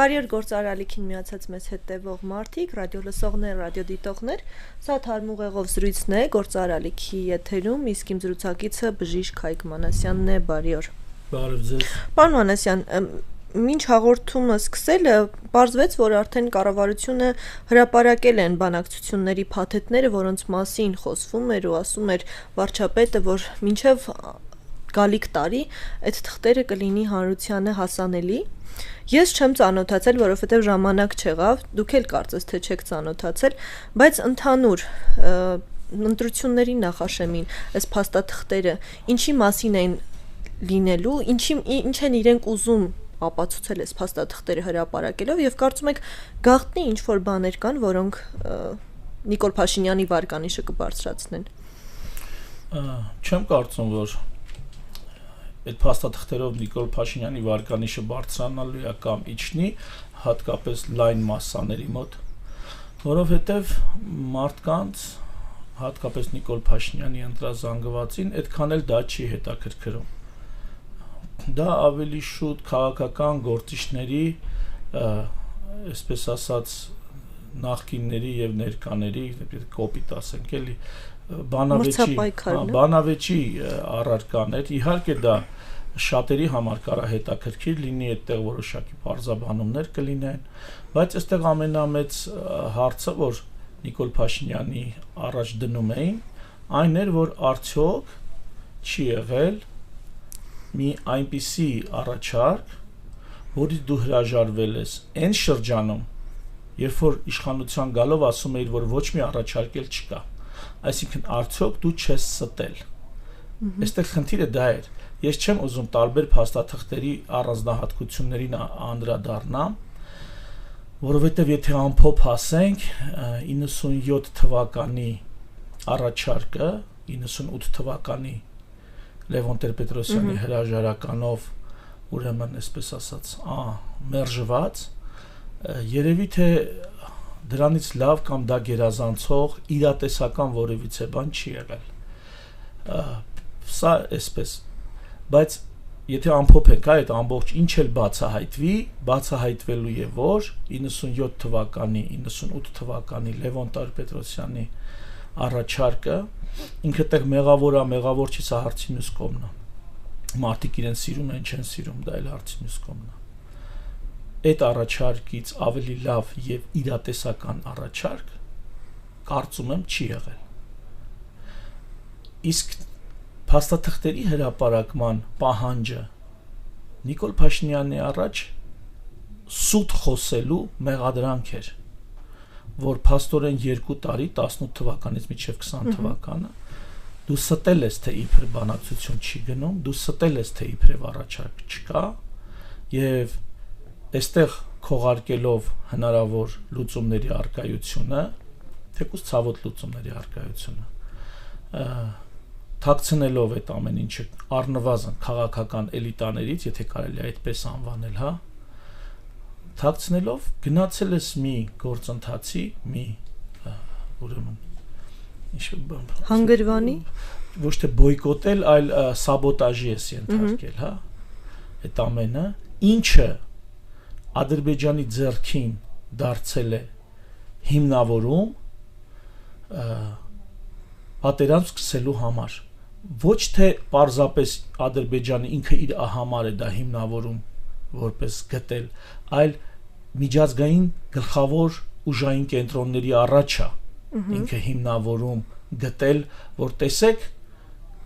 Բարի օր գործարարիքին միացած մեզ հետևող մարդիկ, ռադիոլսողներ, ռադիոդիտողներ, սա թարմուղեղով զրույցն է գործարարիքի եթերում, իսկ իմ զրուցակիցը բժիշկ Հայկ Մանասյանն է, բարի օր։ Բարև ձեզ։ Պարոն Մանասյան, մինչ հաղորդումը սկսել պարզվեց, որ արդեն կառավարությունը հրապարակել են բանակցությունների փաթեթները, որոնց մասին խոսվում էր ու ասում էր վարչապետը, որ մինչև գալիք տարի այդ թղթերը կլինի հանրությանը հասանելի։ Ես չեմ ծանոթացել, որովհետև ժամանակ չեղավ, դուք էլ կարծես թե չեք ծանոթացել, բայց ընդհանուր ընտրությունների նախաշեմին այս փաստաթղթերը ինչի մասին են լինելու, ինչ են իրենք ուզում ապացուցել այս փաստաթղթերը հրապարակելով եւ կարծում եք գաղտնի ինչ որ բաներ կան, որոնք Նիկոլ Փաշինյանի վարկանիշը կբարձրացնեն։ Չեմ կարծում, որ այդ փաստաթղթերով Նիկոլ Փաշինյանի վարկանիշը բարձրանալու է կամ իջնի, հատկապես լայն մասսաների մոտ, որովհետև մարդկանց, հատկապես Նիկոլ Փաշինյանի ընտրազանգվածին, այդքան էլ դա չի հետաքրքրում։ Դա ավելի շուտ քաղաքական գործիչների, այսպես ասած, նախկինների եւ ներկաների, կոպիտ ասենք էլի, բանավեճի առարկաներ, իհարկե դա շատերի համար կարա հետաքրքիր լինի, այդտեղ որոշակի պարզաբանումներ կլինեն, բայց այստեղ ամենամեծ հարցը, որ Նիկոլ Փաշինյանի առաջ դնում էին, այն էր, որ արդյոք չի եղել մի այնպիսի առաջարկ, որից դու հրաժարվել ես այն շրջանում, երբ որ իշխանության գալով ասում էիր, որ ոչ մի առաջարկ էլ չկա, այսինքն արդյոք դու չես ստել։ Այստեղ խնդիրը դա էր։ Ես չեմ ուզում տարբեր փաստաթղթերի առանձնահատկություններին անդրադառնամ, որովհետև եթե ամփոփ ասենք 97 թվականի առաջարկը, 98 թվականի Լևոն Տեր-Պետրոսյանի հրաժարականով, ուրեմն այսպես ասած, մերժված, երևի թե դրանից լավ կամ դա գերազանցող իրատեսական որևիցե բան չի եղել։ Սա այսպես, բայց եթե ամփոփենք այդ ամբողջ ինչ էլ բացահայտվելու է որ 97 թվականի, 98 թվականի Լևոն Տեր-Պետրոսյանի առաջարկը ինքը տեղ մեղավոր չի, սա հարցի մյուս կողմն է։ Մարդիկ իրեն սիրում են, չեն սիրում, դա էլ հարցի մյուս կողմն է։ Այդ առաջարկից ավելի լավ եւ իրատեսական առաջարկ կարծում եմ չի եղել։ Իսկ փաստաթղթերի հրապարակման պահանջը Նիկոլ Փաշինյանի առաջ սուտ խոսելու մեղադրանք էր, որ փաստորեն 2 տարի 18 թվականից մինչև 20 թվականը դու ստել ես թե իբր բանակցություն չի գնում, դու ստել ես թե իբրև առաջարկ չկա եւ այստեղ քողարկելով հնարավոր լուծումների արկայությունը, թեկուզ ցավոտ լուծումների արկայությունը, թաքցնելով այդ ամեն ինչը առնվազն քաղաքական էլիտաներից, եթե կարելի է այդպես անվանել, հա, թաքցնելով գնացել ես մի գործընթացի, մի ուրեմն հանգրվանի, ոչ թե բոյկոտել, այլ սաբոտաժի ես ենթարկել, հա, այդ ամենը, ինչը Ադրբեջանի ձեռքին դարձել է հիմնավորում պատերազմ սկսելու համար, ոչ թե պարզապես Ադրբեջանը ինքը իր համար է դա հիմնավորում որպես գտել, այլ միջազգային գլխավոր ուժային կենտրոնների առաջա ինքը հիմնավորում գտել, որ տեսեք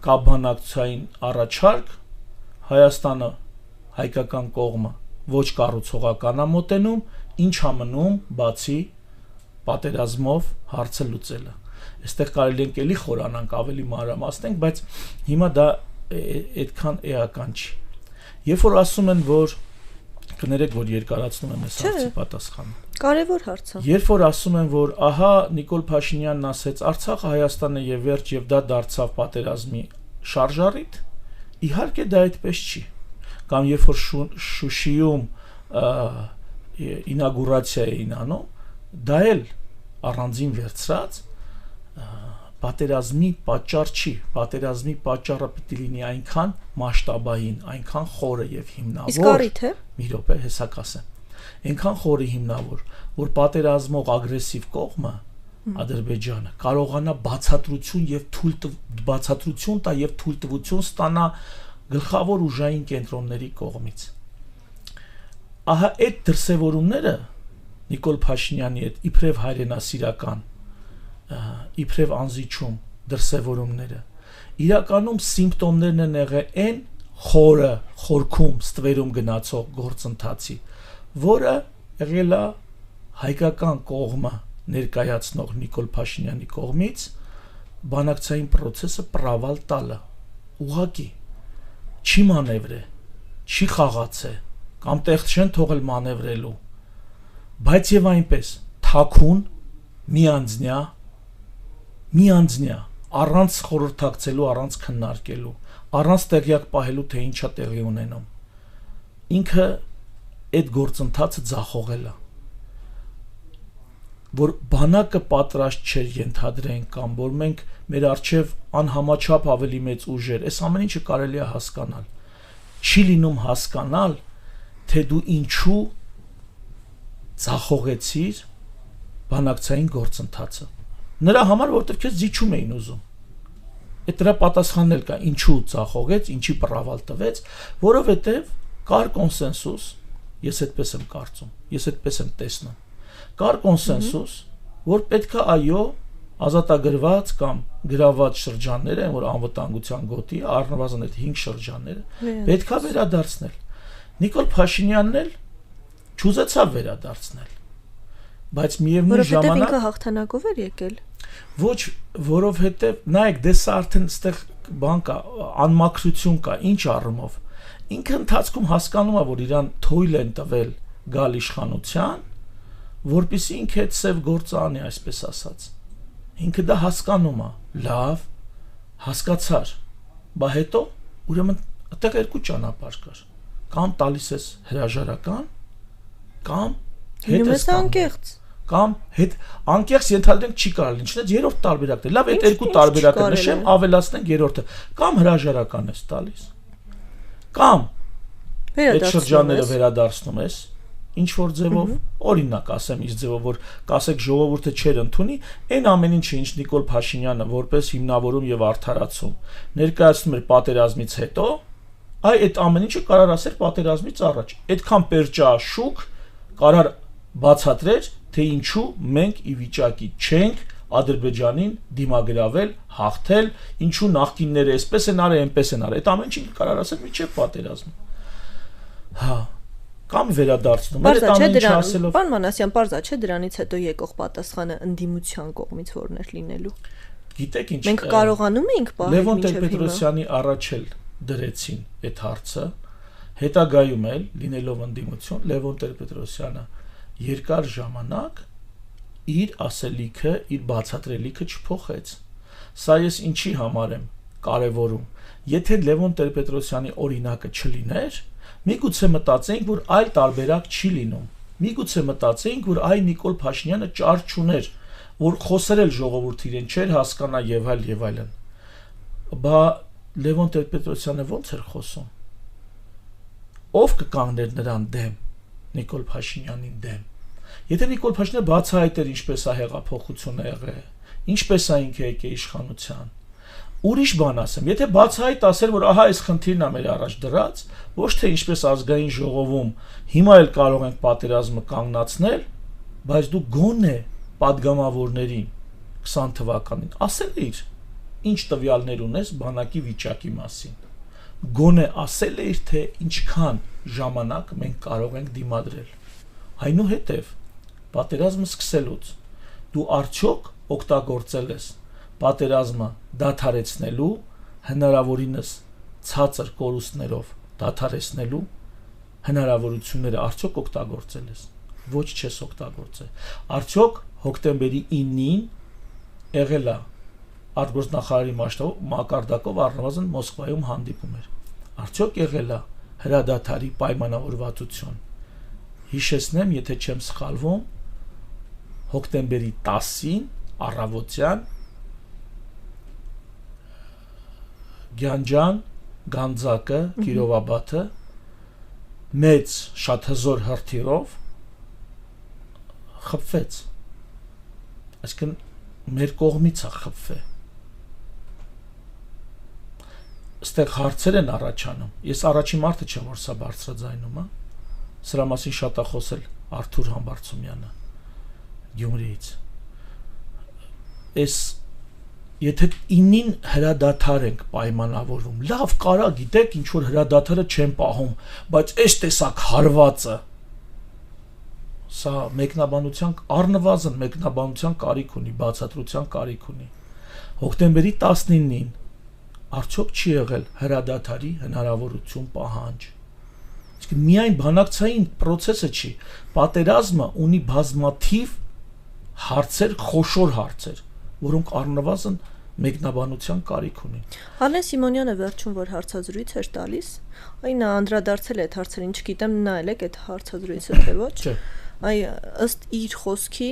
կա բանակցային առաջարկ, Հայաստանը, հայկական կողմը ոչ կառուցողական է մոտենում, ինչ ամնում բացի պատերազմով հարցը լուծելը։ Այստեղ կարելի է էլի խորանանք, ավելի մանրամասնենք, բայց հիմա դա այդքան էական չի։ Երբ որ ասում են, որ կներեք, որ երկարացնում եմ այս հարցի պատասխանը։ Կարևոր հարց է։ Երբ որ ասում են, որ ահա Նիկոլ Փաշինյանն ասեց Արցախը Հայաստանը եւ վերջ եւ դա դարձավ պատերազմի շարժառիթ, իհարկե դա այդպես չի։ Կամ երբ որ Շուշիում ինագուրացիա էին անում, դա էլ առանձին վերցրած պատերազմի պատճառ չի, պատերազմի պատճառը պիտի լինի այնքան մասշտաբային, այնքան խորը եւ հիմնավոր։ Իսկ առիթ է։ Մի րոպե, հեսա կասեմ։ այնքան խորի հիմնավոր, որ պատերազմող ագրեսիվ կողմը Ադրբեջանը կարողանա բացատրություն տա եւ թույլտվություն ստանա գլխավոր ուժային կենտրոնների կողմից։ Ահա այդ դրսևորումները Նիկոլ Փաշինյանի հետ իբրև հայրենասիրական, իբրև անզիջում դրսևորումները իրականում սիմպտոմներն են եղել այն խորքում ստվերում գնացող գործընթացի, որը եղել է հայկական կողմը ներկայացնող Նիկոլ Փաշինյանի կողմից բանակցային process-ը պրավալ տալը, ուղղակի չի մանևրե, չի խաղացե, կամ տեղ չեն թողել մանևրելու, բայց եւ այնպես թաքուն միանձնյա առանց խորհրդակցելու, առանց քննարկելու, առանց տեղյակ պահելու, թե ինչա տեղի ունենում, ինքը այդ գործընթացը ձախողել է, որ բանակը պատրաստ չէր ենթադրենք կամ որ մենք մեր արչև անհամաչափ ավելի մեծ ուժեր, այս ամեն ինչը կարելի է հասկանալ, չի լինում հասկանալ, թե դու ինչու ձախողեցիր բանակցային գործընթացը, նրա համար, որտեղ քեզ զիջում էին ուզում, այդ դրա պատասխանն էլ կա, ինչու ձախողեց, ինչի պրավալ տվեց, որովհետև կար կոնսենսուս, ես այդպես եմ կարծում, ես այդպես եմ տեսնում, կար կոնսենսուս, որ պետք է այո ազատագրված կամ գրաված շրջաններ են, որ անվտանգության գոտի, առնվազն այդ 5 շրջանները պետք է վերադարձնել։ Նիկոլ Փաշինյանն էլ չուզեցավ վերադարձնել, բայց միևնույն ժամանակ որովհետև ինքը հաղթանակով էր եկել։ Ոչ, որովհետև նայեք, դե սա արդեն այստեղ բան կա, անմաքրություն կա, ինչ առումով։ Ինքը ընթացքում հասկանում է, որ իրան թույլ են տվել գալ իշխանության, որպեսզի ինքը այդ սև գործը անի, այսպես ասած։ Ինքը դա հասկանում է, լավ, հասկացար, բա հետո ուրեմն այդտեղ երկու ճանապարհ կար։ Կամ տալիս ես հրաժարական, կամ հետ ես անկեղծ։ Կամ հետ անկեղծ ենթադրենք չի կարելի, ինչն է երրորդ տարբերակն է։ Լավ, այդ երկու տարբերակը նշեմ, ավելացնենք երրորդը։ Կամ հրաժարական ես տալիս, կամ այդ շրջանները վերադարձնում ես, ինչ որ ձևով, օրինակ ասեմ, ինչ ձևով որ կասեք ժողովուրդը չեր ընդունի, այն ամեն ինչը ինչ Նիկոլ Փաշինյանը որպես հիմնավորում եւ արդարացում ներկայացնում էր պատերազմից հետո, այդ ամեն ինչը կարար ասել պատերազմից առաջ։ Այդքան պերճաշուկ կարար բացատրեր, թե ինչու մենք ի վիճակի չենք Ադրբեջանին դիմագրավել, հաղթել, ինչու նախկինները այսպես են արել, այնպես են արել։ Այդ ամեն ինչը կարար ասել միջև պատերազմը։ Հա, կամ վերադարձնում էր այդ ամեն ինչը ասելով։ Պարոն Մանասյան, պարզա չէ դրանից հետո եկող պատասխանը ընդդիմության կողմից որն էր լինելու։ Գիտեք ինչ։ Մենք կարողանում էինք պահել Լևոն Տեր-Պետրոսյանի առաջ էլ դրեցին այդ հարցը, հետագայում էլ լինելով ընդդիմություն, Լևոն Տեր-Պետրոսյանը երկար ժամանակ իր ասելիքը, իր բացատրելիքը չփոխեց։ Սա ես ինչի համար եմ կարևորում։ Եթե Լևոն Տեր-Պետրոսյանի օրինակը չլիներ, միգուցե մտածեինք, որ այլ տարբերակ չի լինում։ Միգուցե մտածեինք, որ այ Նիկոլ Փաշինյանը ճար չուներ, որ խոսել ժողովուրդը իրեն չէր հասկանա եւ այլն։ Բա Լևոն Տեր-Պետրոսյանը ո՞նց էր խոսում։ Ով կկանգներ նրան դեմ, Նիկոլ Փաշինյանին դեմ։ Եթե Նիկոլ Փաշինյանը բացահայտեր ինչպես է հեղափոխությունը եղել, ինչպես է ինքը եկել իշխանության, ուրիշ բան ասեմ, եթե բացահայտ ասեր, որ ահա այս խնդիրն է մեր առաջ դրած, ոչ թե ինչպես ազգային ժողովում հիմա էլ կարող ենք պատերազմը կանգնացնել, բայց դու գոնե падգամավորներին 20 թվականին ասել էիր, ինչ տվյալներ ունես բանակի վիճակի մասին։ Գոնե ասել էիր, թե ինչքան ժամանակ մենք կարող ենք դիմադրել։ Այնուհետև պատերազմը սկսելուց դու արդյոք օգտագործել ես պատերազմը դադարեցնելու, հնարավորինս ցածր կորուստներով դադարեցնելու հնարավորությունները արդյոք օգտագործել ես։ Ոչ չես օգտագործել։ Արդյոք հոկտեմբերի 9-ին եղել է արտգործնախարարի մակարդակով առնվազն Մոսկվայում հանդիպում էր։ Արդյոք եղել է հրադադարի պայմանավորվածություն։ Հիշեցնեմ, եթե չեմ սխալվում, հոկտեմբերի 10-ին առավոտյան Գյանջան, Գանձակը, Կիրովաբադը մեծ շատ հզոր հրթիռով խփվեց, այսինքն մեր կողմից է խփվել, ստեղ հարցեր են առաջանում, ես առաջի մարդը չեմ, որ սա բարձրաձայնում, սրա մասին շատ է խոսել Արթուր Համբարձումյանը Գյումրիից, եթե 9-ին հրադադար ենք պայմանավորում, լավ կարա գիտեք ինչ որ հրադադարը չեն պահում, բայց այս տեսակ հարվածը սա մեկնաբանության առնվազն մեկնաբանության կարիք ունի, բացատրության կարիք ունի։ Հոկտեմբերի 19-ին արդյոք չի եղել հրադադարի հնարավորություն պահանջ։ Իսկ միայն բանակցային process-ը չի, պատերազմը ունի բազմաթիվ հարցեր, խոշոր հարցեր, որոնք առնվազն մեկնաբանության կարիք ունի։ Ալեն Սիմոնյանը վերջում որ հարցազրույց էր տալիս, այն անդրադարձել է այդ հարցերին, չգիտեմ նայել եք այդ հարցազրույցը թե ոչ։ Այ ըստ իր խոսքի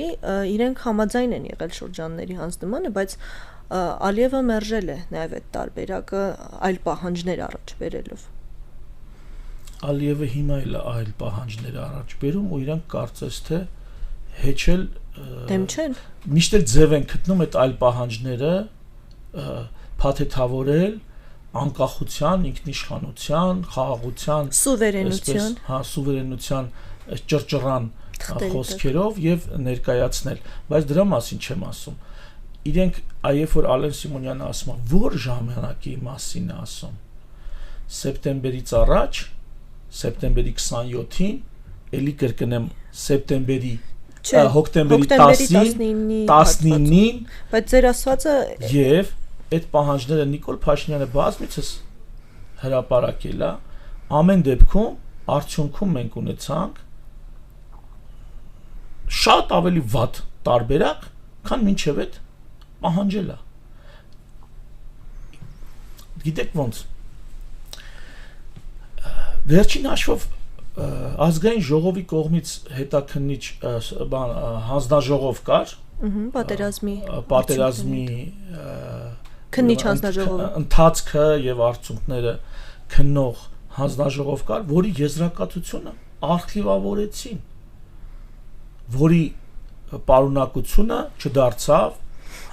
իրենք համաձայն են եղել շրջանների հանձնմանը, բայց Ալիևը մերժել է նաև այդ տարբերակը այլ պահանջներ առաջ բերելով։ Ալիևը հիմա էլ այլ պահանջներ առաջ բերում ու իրանք կարծես թե հեչել դեմ չեն։ Միշտ էլ ձև են գտնում այդ այլ պահանջները փաթեթավորել անկախության, ինքնիշխանության, խաղաղության, սուվերենության, սուվերենության ճռճռան խոսքերով եւ ներկայացնել, բայց դրա մասին չեմ ասում։ Իրենք այև որ Ալեն Սիմոնյանը ասում է, որ ժամանակի մասին է ասում։ Սեպտեմբերից առաջ, սեպտեմբերի 27-ին, էլի կրկնեմ, հոկտեմբերի 19-ին, բայց ձեր ասվածը եւ այդ պահանջները Նիկոլ Փաշինյանը բազմիցս հրապարակել է, ամեն դեպքում արդյունքում մենք ունեցանք շատ ավելի վատ տարբերակ, քան մինչև այդ պահանջելա։ Գիտեք ոնց։ Վերջին հաշվով ազգային ժողովի կողմից հետաքննիչ հանձնաժողով կար, պատերազմի քննիչ հանձնաժողովը ընթացքը եւ արդյունքները քննող հանձնաժողով կար, որի եզրակացությունը արխիվավորեցին, որի պարունակությունը չդարձավ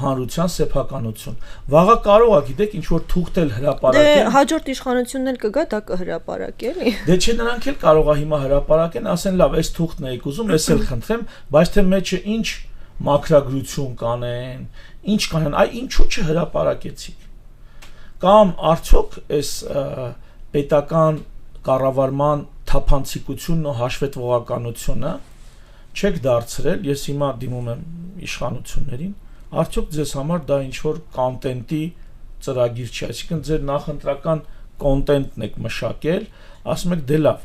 հանրության սեփականություն։ Վաղը կարող է, գիտեք, ինչ որ թուղթել հրապարակեն։ Դե հաջորդ իշխանությունն էլ կգա, դա կհրապարակի, էլի։ Դե չէ, նրանք էլ կարող է հիմա հրապարակեն, ասեն լավ, այս թուղթն եք ուզում, ես էլ խնդրեմ, բայց թե մեջը ինչ մակրագրություն կանեն, ինչ կանեն, այ ինչու չհրապարակեցիք։ Կամ արդյոք այս պետական կառավարման թափանցիկությունն ու հաշվետվողականությունը չեք դարձրել, ես հիմա դիմում եմ իշխանություններին, արդյոք ձեզ համար դա ինչ-որ կոնտենտի ծրագիր չի, այսինքն ձեր նախընտրական կոնտենտն եք մշակել, ասում եք դե լավ,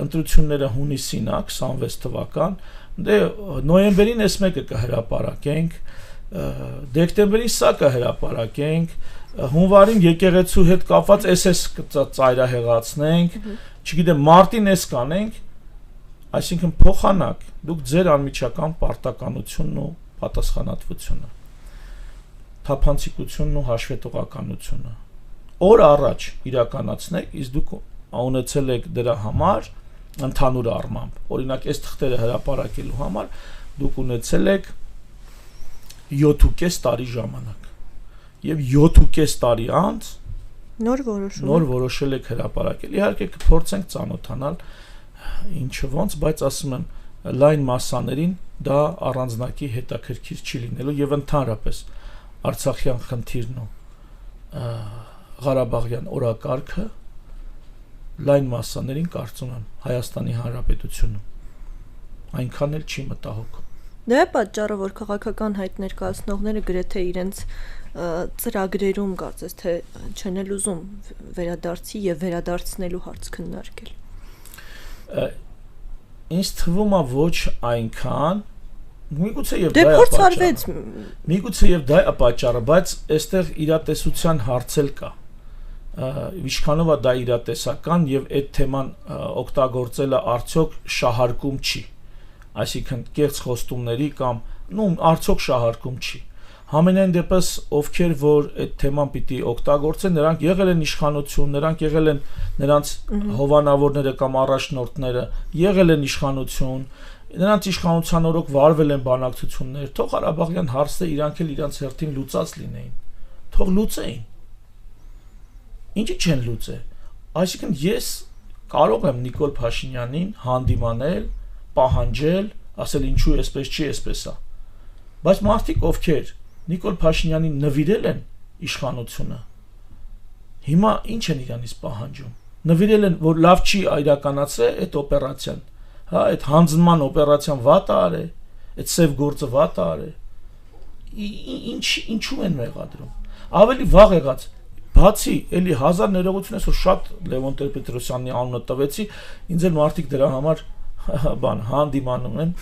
ընտրությունները հունիսին է 26 թվական, դե նոյեմբերին այս մեկը կհրապարակենք, դեկտեմբերին սա կհրապարակենք, հունվարին եկեղեցու հետ կապված SS ծայրահեղացնենք, չգիտեմ, մարտին էս կանենք, այսինքն փոխանակ, դուք ձեր անմիջական պարտականությունն ու պատասխանատվությունը, թափանցիկությունն ու հաշվետվողականությունը օր առաջ իրականացնեք, իսկ դուք ունեցել եք դրա համար ընդհանուր առմամբ, օրինակ այս թղթերը հրապարակելու համար դուք ունեցել եք 7.5 տարի ժամանակ եւ 7.5 տարի անց նոր որոշել եք հրապարակել, իհարկե կփորձենք ծանոթանալ ինչը ոնց, բայց ասում եմ լայն մասաներին դա առանձնակի հետաքրքիր չի լինելու եւ ընդհանրապես Արցախյան խնդիրն ու Ղարաբաղյան օրակարգը լայն մասաներին կարծում եմ Հայաստանի Հանրապետությունում այնքան էլ չի մտահոգում։ Դա է պատճառը, որ քաղաքական հայտ ներկայացնողները գրեթե իրենց ծրագրերում կարծես թե չեն էլ ուզում վերադարձի եւ վերադարձնելու հարց քննարկել։ Ինձ թվում է ոչ այնքան, միգուցե եւ դա է պատճառը։ Միգուցե եւ դա է պատճառը, բայց այստեղ իրատեսության հարց էլ կա։ Ինչքանով է դա իրատեսական եւ այդ թեման օգտագործելը արդյոք շահարկում չի։ Այսինքն կեղծ խոստումների կամ արդյոք շահարկում չի։ Համենայն դեպս ովքեր որ այդ թեման պիտի օգտագործեն, նրանք եղել են իշխանություն, նրանք եղել են նրանց հովանավորները կամ առաջնորդները, եղել են իշխանություն, նրանց իշխանության օրոք վարվել են բանակցություններ, թող Ղարաբաղյան հարցը իրանք էլ իրանց հերթին լուծած լինեին, թող լուծեին, ինչի չեն լուծե, այսինքն ես կարող եմ Նիկոլ Փաշինյանին հանդիմանել, պահանջել, ասել ինչու էսպես չի, էսպես է, բայց մարդիկ ովքեր Նիկոլ Փաշինյանին նվիրել են իշխանությունը, հիմա ինչ են իրանից պահանջում, նվիրել են, որ լավ չի իրականացրել այդ օպերացիան, հա, այդ հանձնման օպերացիան վատ է արել, այդ սև գործը վատ է արել, ինչու են մեղադրում, ավելի վաղ եղած, բացի էլի 1000 ներողություն ես, որ շատ Լևոն Տեր-Պետրոսյանի անունը տվեցի, ինձ էլ մարդիկ դրա համար բան հանդիմանում են,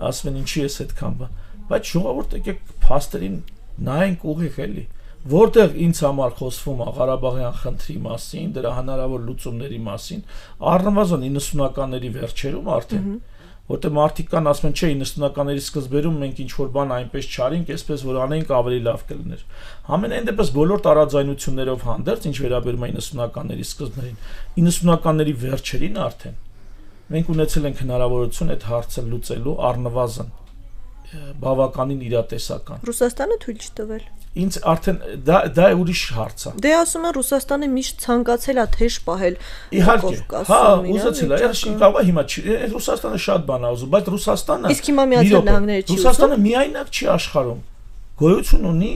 ասում են ինչի ես այդքան բան, բայց ժողովուրդ եկեք փաստերին նայենք ուղիղ էլի, որտեղ ինձ համար խոսվում է Ղարաբաղյան խնդրի մասին, դրա հնարավոր լուծումների մասին, առնվազն 90-ականների վերջերում արդեն, որտեղ մարդիկ կան ասում են, չէ, 90-ականների սկզբերում մենք ինչ որ բան այնպես չարինք, այսպես որ անենք ավելի լավ կլիներ։ Համենայն դեպս բոլոր տարաձայնություններով հանդերձ, ինչ վերաբերում է 90-ականների սկզբներին, 90-ականների վերջերին արդեն մենք ունեցել ենք հնարավորություն այդ հարցը լուծելու առնվազն բավականին իրատեսական։ Ռուսաստանը թույլ չտվել։ Ինձ արդեն դա է ուրիշ հարց է։ Դե ասում են Ռուսաստանը միշտ ցանկացել է թեժ պահել Կովկասում։ Հա, ուզեցել է, կարող է հիմա Ռուսաստանը շատ բան է ուզում, բայց Ռուսաստանը իսկ հիմա Միացյալ Նահանգները չի ուզում։ Ռուսաստանը միայնակ չի աշխարհում։ Գոյություն ունի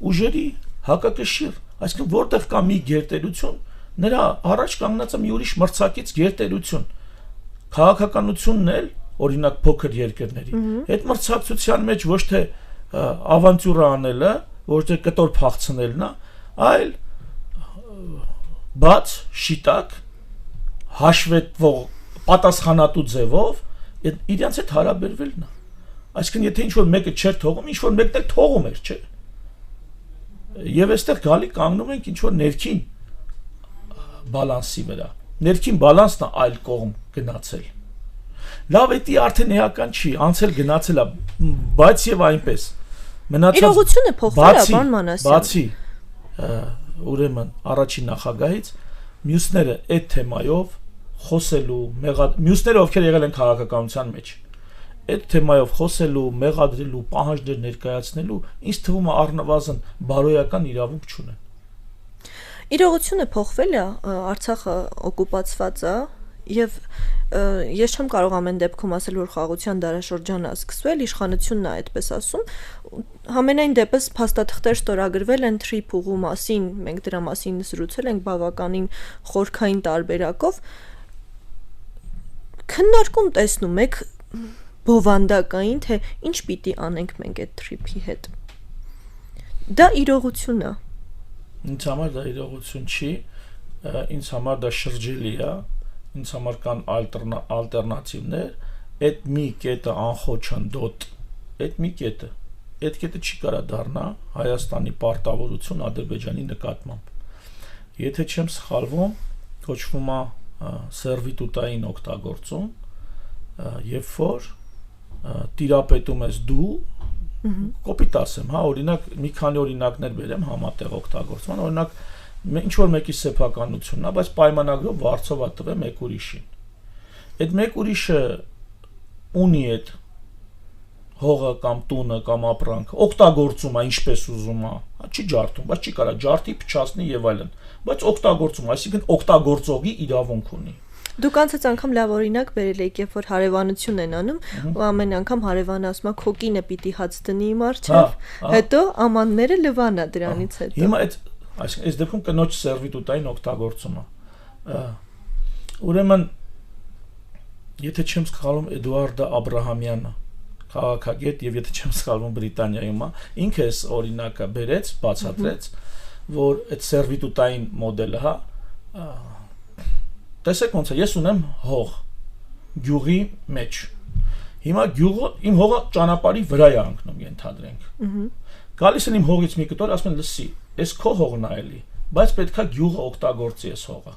ուժերի հակակշիռ, այսինքն որտեղ կա մի գերտերություն, նրա առաջ կանգնած է մի ուրիշ մրցակից գերտերություն։ Քաղաքականությունն էլ օրինակ փոքր երկրների այդ մրցակցության մեջ ոչ թե ավանտյուրա անելը, ոչ թե կտոր փախցնելն է, այլ բաց, շիտակ, հաշվետվող, պատասխանատու ձևով իրենց հետ հարաբերվելն է։ Այսինքն եթե ինչ-որ մեկը չէր թողում, ինչ-որ մեկն էլ թողում էր, չէ։ Եվ այստեղ գալի կանգնում ենք ինչ-որ ներքին բալանսի վրա։ Ներքին բալանսն է այլ կողմ գնացել։ Լավ, դա արդեն էական չի, անցել գնացել է, բայց եւ այնպես։ Իրողությունը փոխվել է, բան Մանասյան։ Բացի ուրեմն առաջին նախագահից մյուսները այդ թեմայով խոսելու, մյուսները ովքեր եղել են քաղաքականության մեջ, այդ թեմայով խոսելու, մեղադրելու, պահանջներ ներկայացնելու, ինձ թվում է առնվազն բարոյական իրավունք չունեն։ Իրողությունը փոխվել է, Արցախը օկուպացված է, եւ ես չեմ կարող ամեն դեպքում ասել, որ խաղաղության դարաշրջանը է սկսվել, իշխանությունն է այդպես ասում, համենայն դեպս փաստաթղթեր ստորագրվել են Թրիփուղու մասին, մենք դրա մասին զրուցել ենք բավականին խորքային տարբերակով, քննարկում տեսնում եք բովանդակային, թե ինչ պիտի անենք մենք այդ Թրիփի հետ։ Դա իրողություն է։ Ինձ համար դա իրողություն չի, ինձ համար դա շրջելի է, ինձ համար կան ալտերնատիվներ, այդ մի կետը անխոչնդոտ, այդ մի կետը, այդ կետը չի կարա դառնա Հայաստանի պարտավորություն Ադրբեջանի նկատմամբ։ Եթե չեմ սխալվում, կոչվում է սերվիտուտային օգտագործում, երբ որ տիրապետում ես դու, կոպիտ ասեմ, հա, օրինակ մի քանի օրինակներ բերեմ համատեղ օգտագործման, օրինակ ինչ-որ մեկի սեփականությունն է, բայց պայմանագրով վարձով է տվել մեկ ուրիշին։ Այդ մեկ ուրիշը ունի այդ հողը կամ տունը կամ ապրանքը, օգտագործում է ինչպես ուզում է, չի ջարդում, բայց չի կարա ջարդի, փչացնի եւ այլն, բայց օգտագործում, այսինքն օգտագործողի իրավունք ունի։ Դուք անցած անգամ լավ օրինակ բերել եք, երբ որ հարևանություն են անում, ու ամեն անգամ հարևանը ասում է քո կինը պիտի հաց դնի իմ առջև, հետո ամանները լվանա դրանից հետո։ Հիմա այդ այսինքն այս դեպքում կնոջ սերվիտուտային օգտագործումը։ Ուրեմն եթե չեմ սխալվում Էդուարդ Աբրահամյանը, քաղաքագետ եւ եթե չեմ սխալվում Բրիտանիայում է, ինքը այս օրինակը բերեց, բացատրեց, որ այդ սերվիտուտային մոդելը, հա, տեսեք ոնց է, ես ունեմ հող գյուղի մեջ։ Հիմա գյուղը իմ հողը ճանապարհի վրա է ընկնում, ենթադրենք։ Գալիս են իմ հողից մի կտոր, ասում են լսի, այս քո հողն է էլի, բայց պետքա գյուղը օգտագործի այս հողը։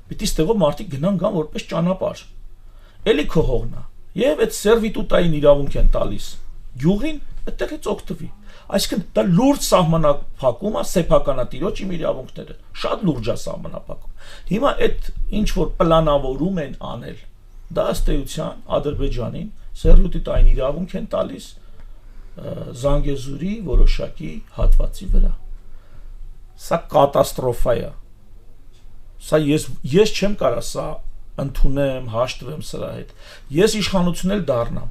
Պիտի ստեղով մարդիկ գնան գան որպես ճանապարհ։ Էլի քո հողն է։ Եվ այդ սերվիտուտային իրավունք են տալիս գյուղին, այդտեղից օգտվի։ Այսինքն դա լուրջ սահմանափակում է սեփականատիրոջ իմ իրավունքները, շատ լուրջ է սահմանափակում։ Հիմա այդ ինչ որ պլանավորում են անել, դա ըստ էության Ադրբեջանին սերվիտուտային իրավունք են տալիս Զանգեզուրի որոշակի հատվածի վրա։ Սա կատաստրոֆա է։ Սա ես չեմ կարող սա ընդունեմ, հաշտվեմ սրա հետ։ Ես իշխանություն էլ դառնամ։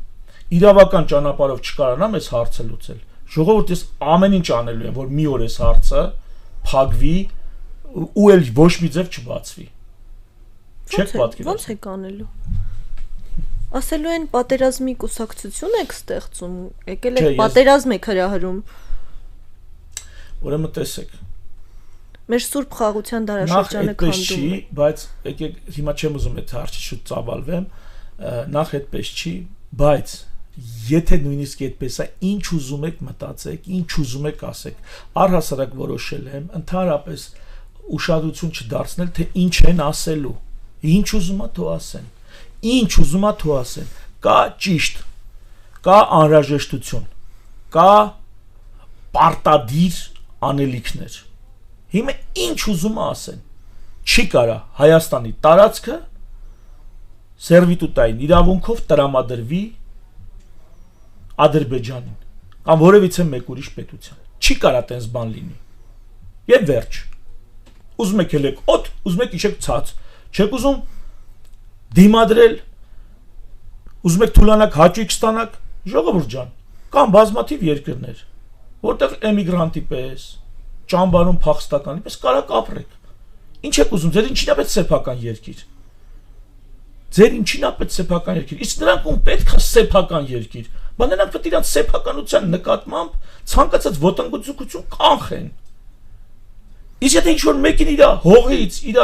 Իրավական ճանապարհով չկարանամ այս հարցը լուծել։ Ժողովուրդ, ես ամեն ինչ անելու եմ, որ մի օր այս հարցը փակվի ու էլ ոչ մի ձև չբացվի։ Չեք պատկերացնում։ Ո՞նց եք անելու։ Ասելու են պատերազմի կուսակցություն եք ստեղծում, եկել եք պատերազմ եք հրահրում։ Ուրեմն տեսեք։ Մեր սուրբ խաղաղության դարաշրջանը քանդում է։ Բայց եկեք հիմա չեմ ուզում այդ հարցը շուտ ծավալվեմ, նախ այդպես չի, բայց եթե նույնիսկ այդպես է, ինչ ուզում եք մտածեք, ինչ ուզում եք ասեք, առհասարակ որոշել եմ ընդհանրապես ուշադրություն չդարձնել, թե ինչ են ասելու, ինչ ուզում է թող ասեն, ինչ ուզում է թող ասեն, կա ճիշտ, կա անհրաժեշտություն, կա պարտադիր անելիքներ։ Հիմա ինչ ուզում է ասեն, չի կարա Հայաստանի տարածքը սերվիտուտային իրավունքով տրամադրվի Ադրբեջանին կամ որևիցե մեկ ուրիշ պետության։ Չի կարա տենց բան լինի։ Եվ վերջ։ Ուզում եք ելեք օդ, ուզում եք իշեք ցած։ Չեք ուզում դիմադրել, ուզում եք թուլանաք հաճույք ստանաք, ժողովուրդ ջան, կամ բազմաթիվ երկրներ, որտեղ էմիգրանտի պես, ճամբարում փախստականի պես կարակ ապրեք։ Ինչ եք ուզում, ձեր ինչին է պետք սեփական երկիր։ Ձեր ինչին է պետք սեփական երկիր։ Իսկ նրանք ում պետք է սեփական երկիր։ Բայց նրանք պետք է իրանց սեփականության նկատմամբ ցանկացած ոտնգծություն կանխեն։ Իսկ եթե ինչ-որ մեկին իր հողից, իր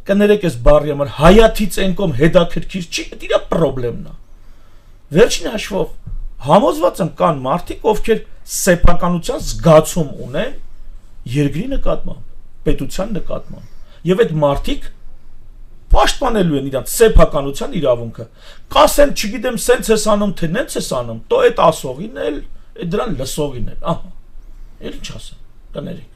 կներեք այս բառի համար հայաթից ենկոմ հետաքրքիր չի, դա իր խնդիրն է։ Վերջին հաշվով համոզված եմ կան մարդիկ, ովքեր սեփականության զգացում ունեն երկրի նկատմամբ, պետության նկատմամբ։ Եվ այդ մարդիկ պաշտպանելու են իրանց սեփականության իրավունքը։ Կասեն, չգիտեմ, սենց ես անում, թե նենց ես անում, տո այդ ասողին էլ, այդ դրան լսողին էլ, ահա։ Էլ ինչ ասեմ, կներեք։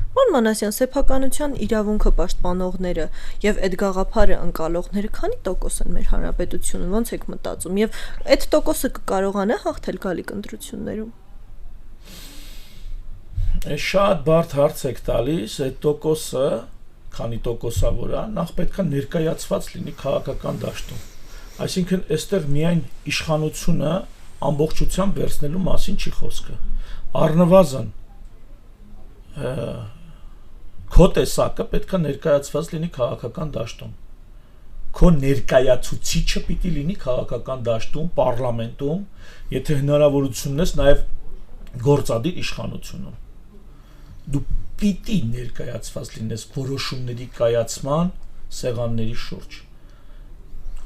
Պարոն Մանասյան, սեփականության իրավունքը պաշտպանողները եւ այդ գաղափարը ընկալողները քանի տոկոս են մեր հանրապետությունում, ո՞նց եք մտածում եւ այդ տոկոսը կկարողանա հաղթել գալիք ընտրություններում։ Շատ բարդ հարց եք տալիս, այդ տոկոսը, քանի տոկոսավոր է, նախ պետք է ներկայացված լինի քաղաքական դաշտում։ Այսինքն, այստեղ միայն իշխանությունը ամբողջությամբ վերցնելու մասին չի խոսքը։ Առնվազն քո տեսակը պետք է ներկայացված լինի քաղաքական դաշտում։ Քո ներկայացուցիչը պիտի լինի քաղաքական դաշտում, պարլամենտում, եթե հնարավորություն ունես նաև գործադիր իշխանությունում։ Դու պիտի ներկայացված լինես որոշումների կայացման սեղանների շուրջ։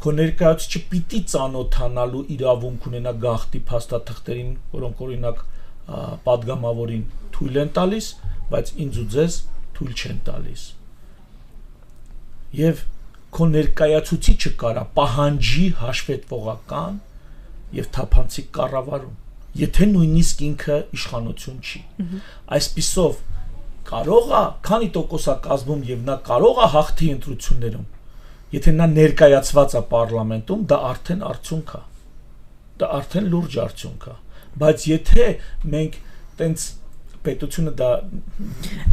Քո ներկայացուցիչը պիտի ծանոթանալու իրավունք ունենա գաղթի փաստաթղթերին, որոնք օրինակ պատգամավորին թույլ են տալիս, բայց ինձ ու ձեզ թույլ չեն տալիս։ Եվ քո ներկայացուցիչը կարա պահանջի հաշվետվողական եւ թափանցիկ կառավարում, եթե նույնիսկ ինքը իշխանություն չի։ Այսպիսով կարող է, քանի տոկոս է կազմում եւ նա կարող է հաղթի ընտրություններում, եթե նա ներկայացված է պարլամենտում, դա արդեն արդյունք է։ Դա արդեն լուրջ արդյունք է։ Բայց եթե մենք տենց պետությունը դա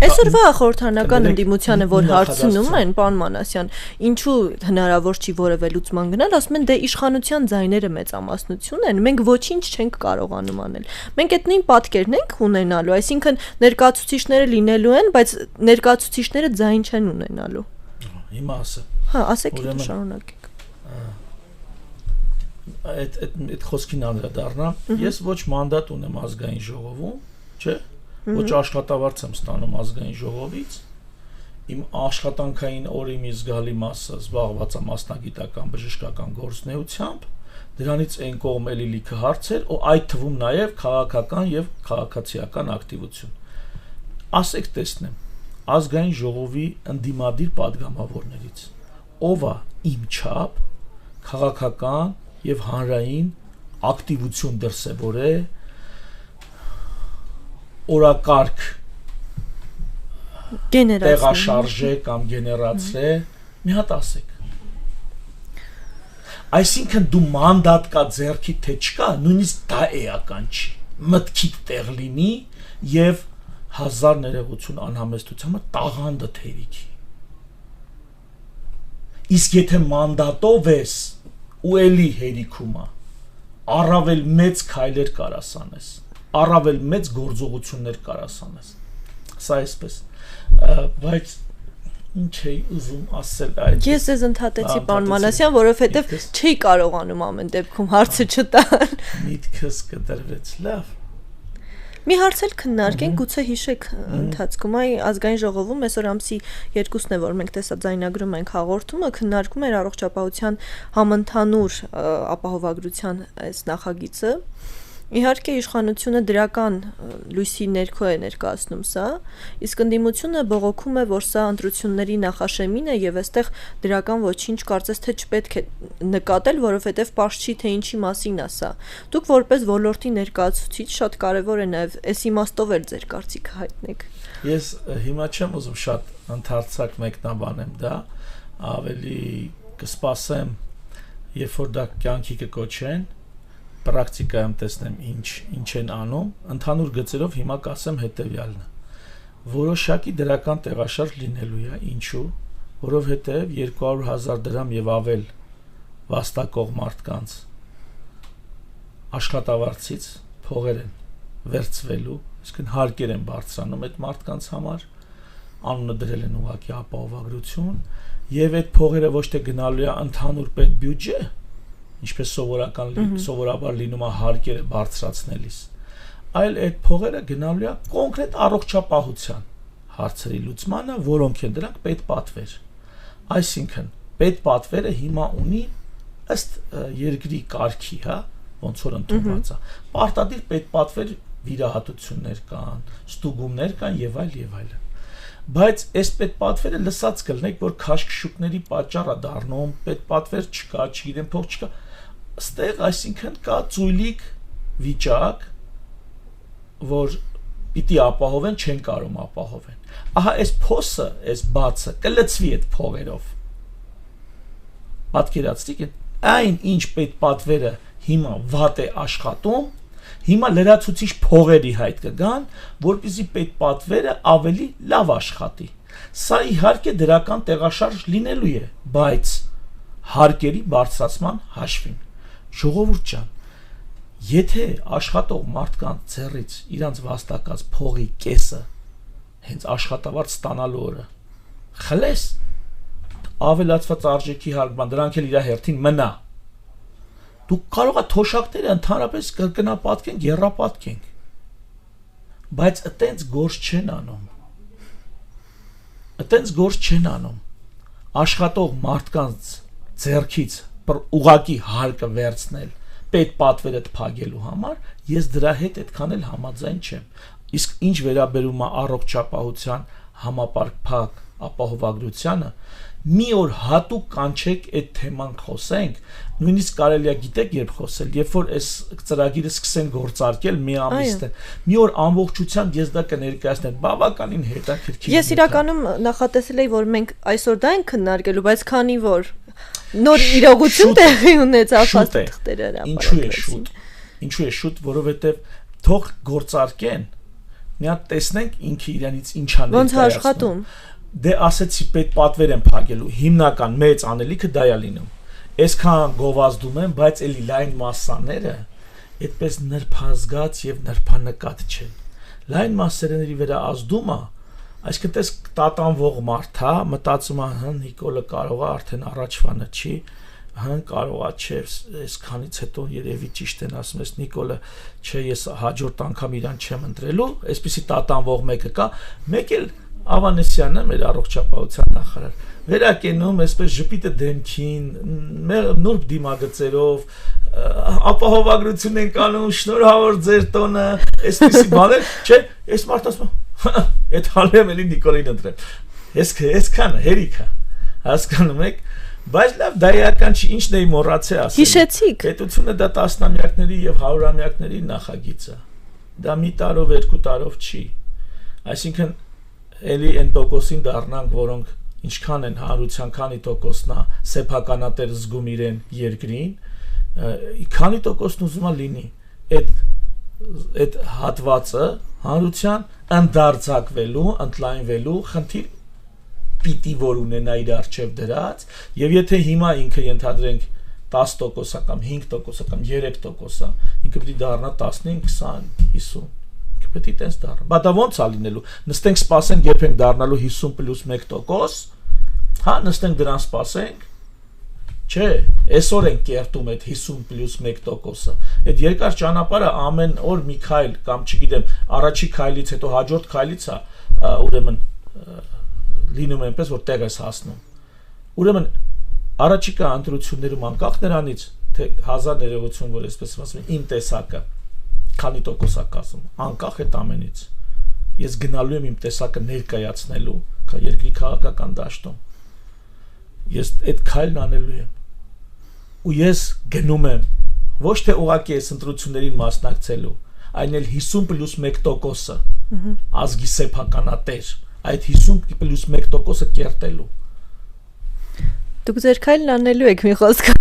այսօրվա խորհրդանական ընդդիմությանը որ հարցնում են, պարոն Մանասյան, ինչու հնարավոր չի որևէ լուծման գնալ, ասում են դե իշխանության ձայները մեծամասնություն են, մենք ոչինչ չենք կարողանում անել։ Մենք այդ նույն պատկերն ենք ունենալու, այսինքն ներկայացուցիչները լինելու են, բայց ներկայացուցիչները ձայն չեն ունենալու։ Հիմա ասեմ։ Հա, ասեք, շարունակեք։ Այդ խոսքին անդրադառնամ, ես ոչ մանդատ ունեմ ազգային ժողովում, չէ՞։ Ոչ աշխատավարձ եմ ստանում ազգային ժողովից, իմ աշխատանքային օրի մի զգալի մասը զբաղված է մասնագիտական բժշկական գործունեությամբ, դրանից այն կողմ էլի լիքը հարցեր, ու այդ թվում նաև քաղաքական եւ քաղաքացիական ակտիվություն։ Ասեք տեսնեմ, ազգային ժողովի ընդդիմադիր падգամավորներից ով է իմ չափ քաղաքական եւ հանրային ակտիվություն դրսեւորե օրակարգ տեղաշարժե կամ գեներացրե, մի հատ ասեք։ Այսինքն դու մանդատ կա ձեռքի թե չկա, նույնիսկ դա էական չի։ Մտքիդ տեղ լինի եւ 1000 ներողություն անհամեստությանը տաղանդը թերիքի։ Իսկ եթե մանդատով ես ու էլի հերիքումա, առավել մեծ քայլեր կարաս անես, առավել մեծ գործողություններ կարաս անես։ Սա այսպես, բայց ինչ էի ուզում ասել այդ։ Ես ես ընդհատեցի պարոն Մանասյան, որովհետև չի կարողանում ամեն դեպքում հարցը չտալ։ Միտքս կդրվեց, լավ։ Մի հարց էլ քննարկենք, գուցե հիշեք ընթացքում այ ազգային ժողովում այսօր ամսի 2-ն է, որ մենք տեսաձայնագրում ենք հաղորդումը, քննարկում էր առողջապահության համընդհանուր ապահովագրության այս նախագիծը։ Իհարկե իշխանությունը դրական լույսի ներքո է ներկայացնում սա, իսկ ընդդիմությունը բողոքում է, որ սա ընտրությունների նախաշեմին է եւ այստեղ դրական ոչինչ կարծես թե չպետք է նկատել, որովհետեւ պարզ չի թե ինչի մասին է սա։ Դուք որպես ոլորտի ներկայացուցիչ շատ կարեւոր է նաեւ այս իմաստով էլ ձեր կարծիքը հայտնեք։ Ես հիմա չեմ ուզում շատ ընդհանրացակ մեկնաբանեմ դա, ավելի կսպասեմ, երբ որ դա կյանքի կկոչեն, պրակտիկայում տեսնեմ ինչ են անում, ընդհանուր գծերով հիմա կասեմ հետևյալն է։ Որոշակի դրական տեղաշարժ լինելու է, ինչու, որովհետև 200,000 դրամ եւ ավել վաստակող մարդկանց աշխատավարձից փողեր են վերցվելու, իսկ հարկեր են բարձրանում այդ մարդկանց համար, անունը դրել են ուղղակի ապահովագրություն, եւ այդ փողերը ոչ թե գնալու է ընդհանուր պետբյուջե, ինչպես սովորաբար լինում է հարկերը բարձրացնելիս, այլ այդ փողերը գնալու է կոնկրետ առողջապահության հարցերի լուծմանը, որոնք են դրանք պետպատվեր։ Այսինքն պետպատվերը հիմա ունի ըստ երկրի կարգի, հա, ոնց որ ընդունված է։ Պարտադիր պետպատվեր վիրահատություններ կան, ստուգումներ կան եւ այլ։ Բայց այս պետպատվերը լսած կլնեք, որ քաշքշուկների պատճառ է դառնում, պետպատվեր չկա, չգիտեմ, փող չկա։ Ստեղ այսինքն կա ծույլիկ վիճակ, որ պիտի ապահովեն, չեն կարող ապահովեն։ Ահա այս փոսը, այս բացը կլցվի այդ փողերով։ Պատկերացրիք, այն ինչ պետպատվերը հիմա վատ է աշխատում, հիմա լրացուցիչ փողերի հայտ կգան, որպեսզի պետպատվերը ավելի լավ աշխատի։ Սա իհարկե դրական տեղաշարժ լինելու է, բայց հարկերի բարձրացման հաշվին։ Ժողովուրդ ջան, եթե աշխատող մարդկանց ձեռից իրանց վաստակած փողի կեսը հենց աշխատավարձ ստանալու օրը խլես, ավելացված արժեքի հարգման, դրանք էլ իր հերթին մնա։ Դուք կարող եք թոշակները ընդհանրապես կրկնապատկենք, եռապատկենք, բայց այտենց գործ չեն անում։ Աշխատող մարդկանց ձեռքից ուղակի հարկը վերցնել պետպատվերը փակելու համար, ես դրա հետ այդքան էլ համաձայն չեմ։ Իսկ ինչ վերաբերում է առողջապահության համապարփակ ապահովագրությանը, մի օր հատուկ կանչեք այդ թեման խոսենք, նույնիսկ կարելի է գիտեք երբ խոսել, երբ որ այս ծրագիրը սկսեն գործարկել մի ամիսը, մի օր ամբողջությամբ ես դա կներկայացնեմ, բավականին հետաքրքիր։ Ես իրականում նախատեսել էի, որ մենք այսօր դա ենք քննարկելու, բայց քանի որ նոր իրողություն տեղի ունեցավ փաստաթղթերը հրապարակվեցին։ Ինչու է շուտ, որովհետև թող գործարկեն, մի հատ տեսնենք ինքը իրանից ինչ ա ոնց աշխատում։ Դե ասեցի պետպատվեր են փակելու, հիմնական մեծ անելիքը դա է լինում։ Այսքան գովազդում են, բայց էլի լայն մասաները այդպես նրբազգաց եւ նրբանկատ չեն։ Լայն մասերների վրա ազդումը, այսինքն տես տատանվող մարդ է, մտածում է, հա Նիկոլը կարող է արդեն առաջվանը չի, հա կարող է չէ, այսքանից հետո երևի ճիշտ են ասում, ես Նիկոլը չէ, ես հաջորդ անգամ իրան չեմ ընտրելու, այսպեսի տատանվող մեկը կա, մեկ էլ Ավանեսյանն է մեր առողջապահության նախարար։ Վերակենում այսպես ժպիտը դեմքին, նուրբ դիմագծերով, ապահովագրություն են կանում, շնորհավոր ձեր տոնը, այսպեսի բաներ, չէ, այս մարդը ասում է, այդ հալեմ էլի Նիկոլին ընտրել։ Այսքան հերիք է, հասկանում եք, բայց լավ դա իրական չի, ինչն էի մոռացել ասել։ Հիշեցիք։ Պետությունը դա տասնամյակների եւ հարյուրամյակների նախագիծ է։ Դա մի տարով, երկու տարով չի։ Այսինքն էլի այն տոկոսին դառնանք, որոնք ինչքան են հանրության քանի տոկոսն է սեփականատեր զգում իրեն երկրին, քանի տոկոսն ուզում է լինի այդ հատվածը հանրության ընդարձակվելու, ընդլայնվելու խնդիր պիտի որ ունենա իր արժև դրած, եւ եթե հիմա ինքը ենթադրենք 10% կամ 5% կամ 3%, ինքը պիտի դառնա 15, 20, 50, ինքը պիտի տենց դառնա։ Բա դա ո՞նց է լինելու։ Նստենք սպասենք երբ ենք դառնալու 50 + 1%, հա, նստենք դրան սպասենք։ Չէ, այսօր ենք կերտում այդ 50 + 1%-ը։ Այդ երկար ճանապարհը ամեն օր մի քայլ կամ չգիտեմ, առաջի քայլից հետո հաջորդ քայլից է, ուրեմն լինում այնպես որ տեղ ես հասնում։ Ուրեմն առաջիկա ընտրություններում անկախ նրանից, թե 1000 ներողություն, որ այսպես ասում եմ, իմ տեսակը քանի տոկոս է կազմում, անկախ այդ ամենից։ Ես գնալու եմ իմ տեսակը ներկայացնելու երկրի քաղաքական դաշտում։ Ես այդ քայլն անելու եմ։ Ու ես գնում եմ ոչ թե ուղղակի այս ընտրություններին մասնակցելու, այլ 50 + 1%-ը ազգի սեփականատեր, այդ 50 + 1%-ը կերտելու։ Դուք ձեր քայլն անելու եք մի խոսքով։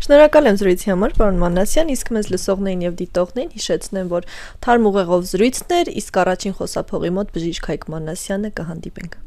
Շնորհակալ եմ զրույցի համար, պարոն Մանասյան, իսկ մեզ լսողներին եւ դիտողներին հիշեցնեմ, որ թարմ ուղեղով զրույցներ, իսկ առաջին խոսափողի մոտ բժիշկ Հայկ Մանասյանը կհանդիպենք։